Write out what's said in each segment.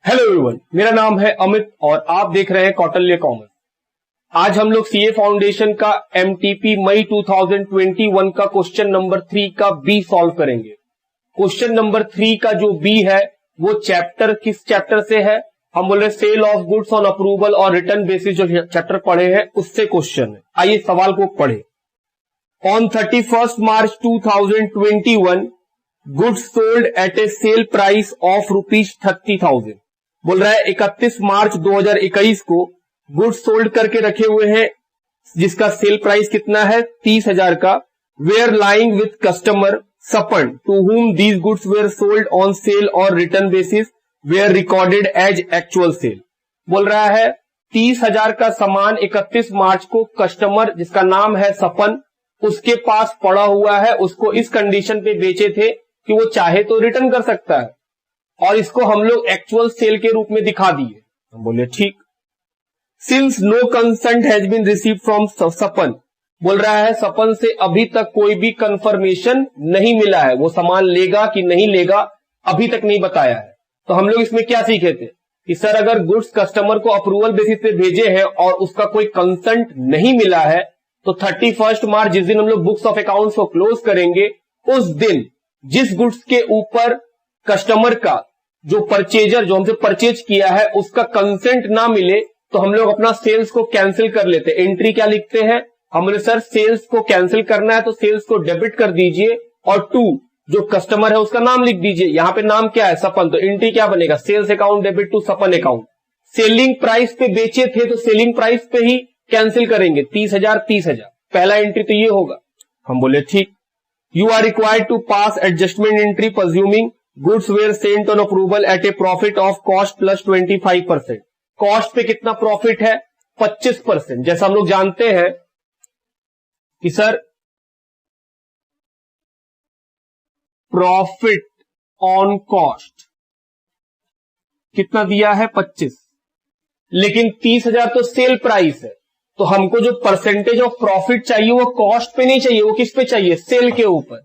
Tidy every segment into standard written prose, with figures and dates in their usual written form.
Hello everyone, मेरा नाम है अमित और आप देख रहे हैं कौटिल्य कॉमर्स। आज हम लोग सीए फाउंडेशन का एमटीपी मई 2021 का क्वेश्चन नंबर 3 का बी सॉल्व करेंगे। क्वेश्चन नंबर 3 का जो बी है वो चैप्टर किस चैप्टर से है? हम बोल रहे sale of goods on approval और रिटर्न बेसिस जो चैप्टर पढ़े हैं उससे क्वेश्चन है। आइए सवाल को पढ़े। On 31 March 2021 goods sold at a sale price of ₹30,000। बोल रहा है 31 मार्च 2021 को गुड्स सोल्ड करके रखे हुए हैं जिसका सेल प्राइस कितना है 30,000 का। Were lying with customer Sapan to whom these goods were sold on sale और return basis were recorded as actual sale. बोल रहा है 30,000 का सामान 31 मार्च को कस्टमर जिसका नाम है सपन उसके पास पड़ा हुआ है, उसको इस कंडीशन पे बेचे थे कि वो चाहे तो रिटर्न कर सकता है और इसको हम लोग एक्चुअल सेल के रूप में दिखा दिए। हम बोले ठीक। Since no consent has been received from Sapan, बोल रहा है सपन से अभी तक कोई भी कंफर्मेशन नहीं मिला है, वो सामान लेगा कि नहीं लेगा अभी तक नहीं बताया है। तो हम लोग इसमें क्या सीखे थे कि सर अगर गुड्स कस्टमर को अप्रूवल बेसिस पे भेजे हैं और उसका कोई कंसेंट नहीं मिला है तो 31 मार्च जिस दिन हम लोग बुक्स ऑफ अकाउंट्स को क्लोज करेंगे उस दिन जिस गुड्स के ऊपर कस्टमर का जो परचेजर जो हमसे परचेज किया है उसका कंसेंट ना मिले तो हम लोग अपना सेल्स को कैंसिल कर लेते। एंट्री क्या लिखते हैं? हमने सर सेल्स को कैंसिल करना है तो सेल्स को डेबिट कर दीजिए और टू जो कस्टमर है उसका नाम लिख दीजिए। यहां पे नाम क्या है? सपन। तो एंट्री क्या बनेगा? Sales account debit to Sapan account. Selling price पे बेचे थे तो सेलिंग प्राइस पे ही कैंसिल करेंगे 30,000। पहला एंट्री तो ये होगा। हम बोले ठीक। You are required to pass adjustment entry presuming goods were sent on approval at a profit of cost plus 25%। Cost पे कितना प्रॉफिट है? 25%। जैसा हम लोग जानते हैं कि सर प्रॉफिट ऑन कॉस्ट कितना दिया है? 25। लेकिन 30,000 तो सेल प्राइस है तो हमको जो परसेंटेज ऑफ प्रॉफिट चाहिए वो कॉस्ट पे नहीं चाहिए, वो किस पे चाहिए? सेल के ऊपर।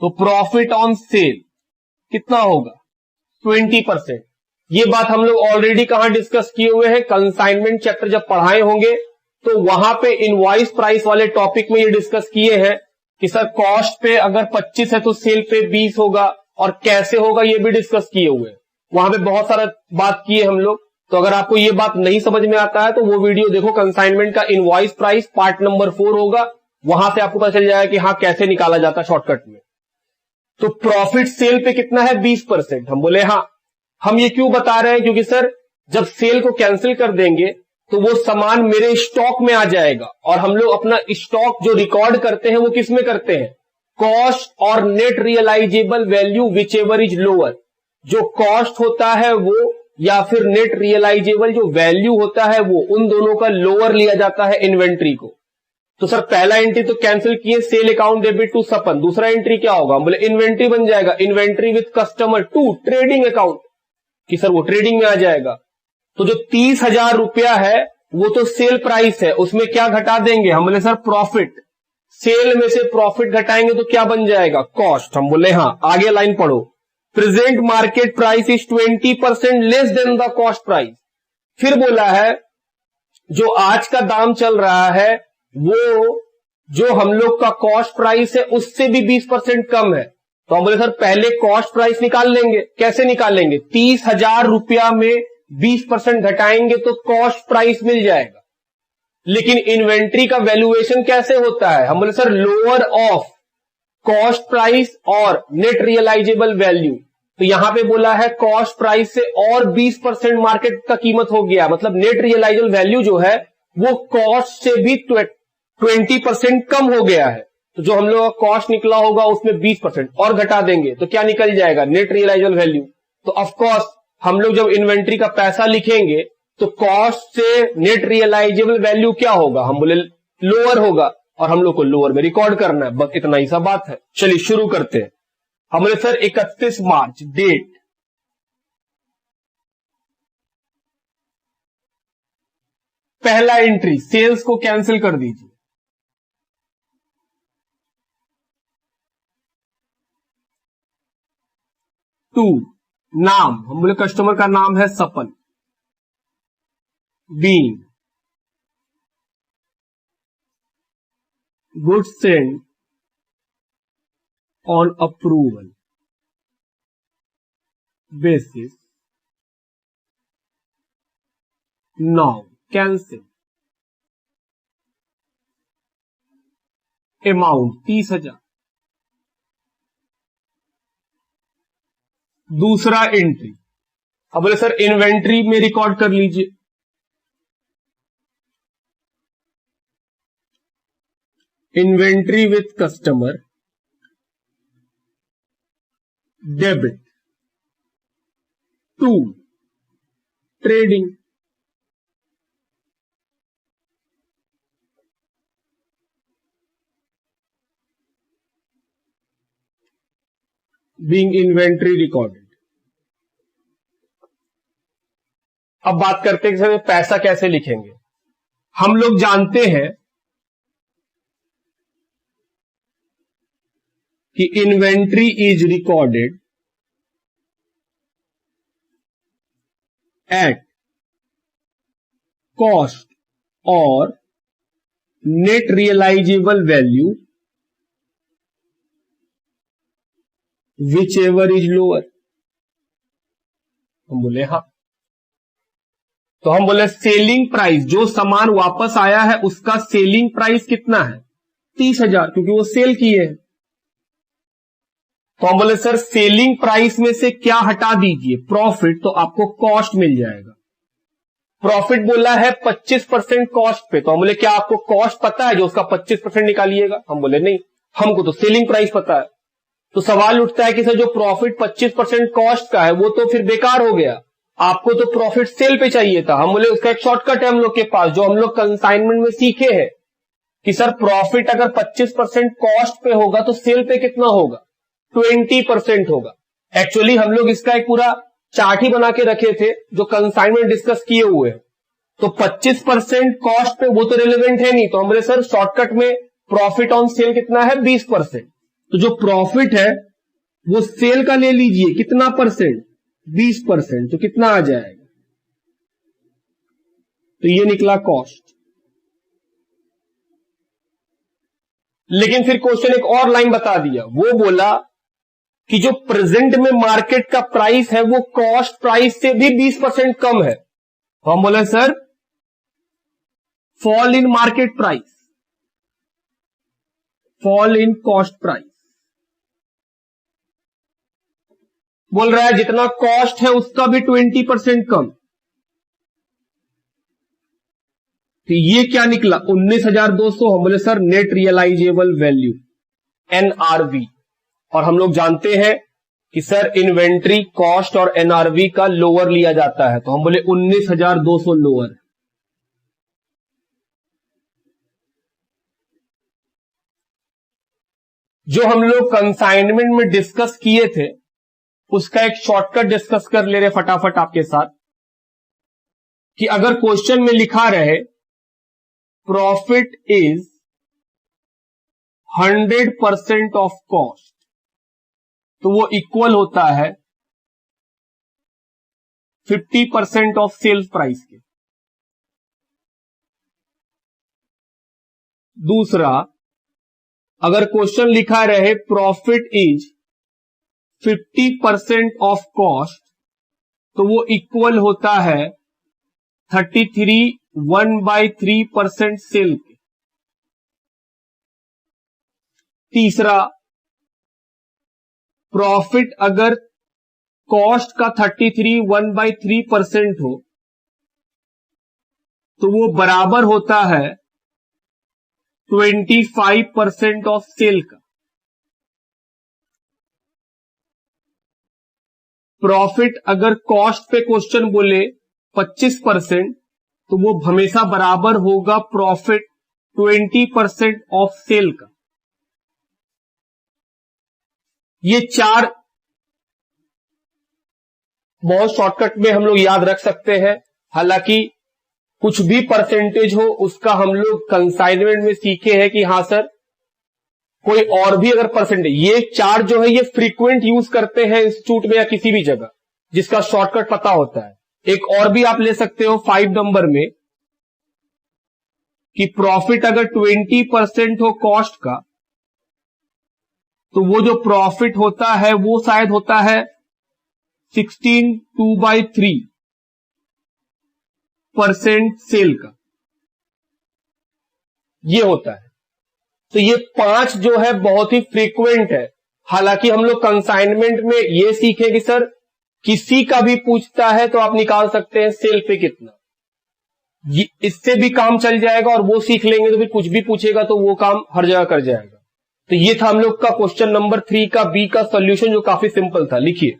तो प्रॉफिट ऑन सेल कितना होगा? 20%। ये बात हम लोग ऑलरेडी कहां डिस्कस किए हुए हैं? कंसाइनमेंट चैप्टर जब पढ़ाए होंगे तो वहां पे इनवॉइस प्राइस वाले टॉपिक में ये डिस्कस किए हैं कि सर कॉस्ट पे अगर 25 है तो सेल पे 20 होगा और कैसे होगा ये भी डिस्कस किए हुए हैं। वहां पे बहुत सारा बात किए हम लोग। तो अगर आपको ये बात नहीं समझ में आता है तो वो वीडियो देखो। कंसाइनमेंट का इनवॉइस प्राइस पार्ट नंबर 4 होगा, वहां से आपको पता चल जाएगा कि हाँ कैसे निकाला जाता है शॉर्टकट में। तो प्रॉफिट सेल पे कितना है? 20%। हम बोले हाँ। हम ये क्यों बता रहे हैं? क्योंकि सर जब सेल को कैंसिल कर देंगे तो वो सामान मेरे स्टॉक में आ जाएगा और हम लोग अपना स्टॉक जो रिकॉर्ड करते हैं वो किस में करते हैं? कॉस्ट और net realisable value whichever is lower. जो कॉस्ट होता है वो या फिर नेट रियलाइजेबल जो वैल्यू होता है वो उन दोनों का लोअर लिया जाता है इन्वेंट्री को। तो सर पहला एंट्री तो कैंसिल किए sale account debit to Sapan. दूसरा एंट्री क्या होगा? हम बोले इन्वेंट्री बन जाएगा inventory with customer to trading account कि सर वो ट्रेडिंग में आ जाएगा। तो जो 30,000 रुपया है वो तो सेल प्राइस है, उसमें क्या घटा देंगे? हम बोले सर प्रॉफिट। सेल में से प्रॉफिट घटाएंगे तो क्या बन जाएगा? कॉस्ट। हम बोले हाँ। आगे लाइन पढ़ो। Present market price is 20% less than the cost price. फिर बोला है जो आज का दाम चल रहा है वो जो हम लोग का कॉस्ट प्राइस है उससे भी 20% कम है। तो हम बोले सर पहले कॉस्ट प्राइस निकाल लेंगे। कैसे निकालेंगे? 30,000 रुपया में 20% घटाएंगे तो कॉस्ट प्राइस मिल जाएगा। लेकिन इन्वेंट्री का वैल्यूएशन कैसे होता है? हम बोले sir lower of cost price और नेट रियलाइजेबल वैल्यू। तो यहां पे बोला है कॉस्ट प्राइस से और 20% मार्केट का कीमत हो गया, मतलब नेट रियलाइजेबल वैल्यू जो है वो कॉस्ट से भी 20% कम हो गया है। तो जो हम लोग का कॉस्ट निकला होगा उसमें 20% और घटा देंगे तो क्या निकल जाएगा? Net realisable value. तो ऑफकोर्स हम लोग जब इन्वेंट्री का पैसा लिखेंगे तो कॉस्ट से नेट रियलाइजेबल वैल्यू क्या होगा? हम बोले लोअर होगा और हम लोग को लोअर में रिकॉर्ड करना है। बस इतना ही सा बात है। चलिए शुरू करते हैं। हमने सर 31 मार्च डेट, पहला एंट्री सेल्स को कैंसिल कर दीजिए। टू, नाम, हम बोले कस्टमर का नाम है Sapan, being good send on approval basis, now cancel, amount 30,000। दूसरा एंट्री, अब बोले सर इन्वेंट्री में रिकॉर्ड कर लीजिए। Inventory with customer, debit to trading, being inventory recorded. अब बात करते हैं कि पैसा कैसे लिखेंगे। हम लोग जानते हैं कि inventory is recorded at cost और net realisable value whichever is lower. हम बोले हाँ, तो हम बोले सेलिंग प्राइस, जो सामान वापस आया है उसका सेलिंग प्राइस कितना है 30,000, क्योंकि वो सेल किए हैं। तो हम बोले सर सेलिंग प्राइस में से क्या हटा दीजिए, प्रॉफिट, तो आपको कॉस्ट मिल जाएगा। प्रॉफिट बोला है 25% कॉस्ट पे, तो हम बोले क्या आपको कॉस्ट पता है जो उसका 25% निकालिएगा। हम बोले नहीं, हमको तो सेलिंग प्राइस पता है। तो सवाल उठता है कि सर जो प्रॉफिट 25% कॉस्ट का है वो तो फिर बेकार हो गया, आपको तो प्रॉफिट सेल पे चाहिए था। हम बोले उसका एक शॉर्टकट है हम लोग के पास, जो हम लोग कंसाइनमेंट में सीखे हैं कि सर प्रॉफिट अगर 25% कॉस्ट पे होगा तो सेल पे कितना होगा, 20% होगा। एक्चुअली हम लोग इसका एक पूरा चार्ट ही बना के रखे थे जो कंसाइनमेंट डिस्कस किए हुए हैं। तो 25% कॉस्ट पे वो तो रिलेवेंट है नहीं, तो हम बोले सर शॉर्टकट में प्रॉफिट ऑन सेल कितना है 20%। तो जो प्रॉफिट है वो सेल का ले लीजिए, कितना परसेंट, 20%, तो कितना आ जाएगा, तो ये निकला कॉस्ट। लेकिन फिर क्वेश्चन एक और लाइन बता दिया, वो बोला कि जो प्रेजेंट में मार्केट का प्राइस है वो कॉस्ट प्राइस से भी 20% कम है। तो हम बोले sir fall in market price, fall in cost price. बोल रहा है जितना कॉस्ट है उसका भी 20% कम, तो ये क्या निकला 19,200। हम बोले sir net realisable value NRV, और हम लोग जानते हैं कि सर इन्वेंट्री कॉस्ट और एनआरवी का लोअर लिया जाता है, तो हम बोले 19,200 लोअर। जो हम लोग कंसाइनमेंट में डिस्कस किए थे उसका एक शॉर्टकट डिस्कस कर ले रहे फटाफट आपके साथ, कि अगर क्वेश्चन में लिखा रहे प्रॉफिट इज 100% ऑफ कॉस्ट, तो वो इक्वल होता है 50% ऑफ सेल्स प्राइस के। दूसरा, अगर क्वेश्चन लिखा रहे प्रॉफिट इज 50% ऑफ कॉस्ट, तो वो इक्वल होता है 33 1/3% सेल के। तीसरा, प्रॉफिट अगर कॉस्ट का 33 1/3% हो तो वो बराबर होता है 25% ऑफ सेल का। प्रॉफिट अगर कॉस्ट पे क्वेश्चन बोले 25%, तो वो हमेशा बराबर होगा प्रॉफिट 20% ऑफ सेल का। ये चार बहुत शॉर्टकट में हम लोग याद रख सकते हैं। हालांकि कुछ भी परसेंटेज हो उसका हम लोग कंसाइनमेंट में सीखे हैं कि हां सर कोई और भी अगर परसेंटेज, ये चार्ट जो है ये फ्रीक्वेंट यूज करते हैं इंस्टीट्यूट में या किसी भी जगह, जिसका शॉर्टकट पता होता है। एक और भी आप ले सकते हो 5 नंबर में, कि प्रॉफिट अगर 20% हो कॉस्ट का, तो वो जो प्रॉफिट होता है वो शायद होता है 16/2/3% सेल का, ये होता है। तो ये 5 जो है बहुत ही फ्रीक्वेंट है। हालांकि हम लोग कंसाइनमेंट में ये सीखें कि सर किसी का भी पूछता है तो आप निकाल सकते हैं सेल पे कितना, इससे भी काम चल जाएगा, और वो सीख लेंगे तो फिर कुछ भी पूछेगा तो वो काम हर जगह कर जाएगा। तो ये था हम लोग का क्वेश्चन नंबर 3 का बी का सॉल्यूशन, जो काफी सिंपल था। लिखिए,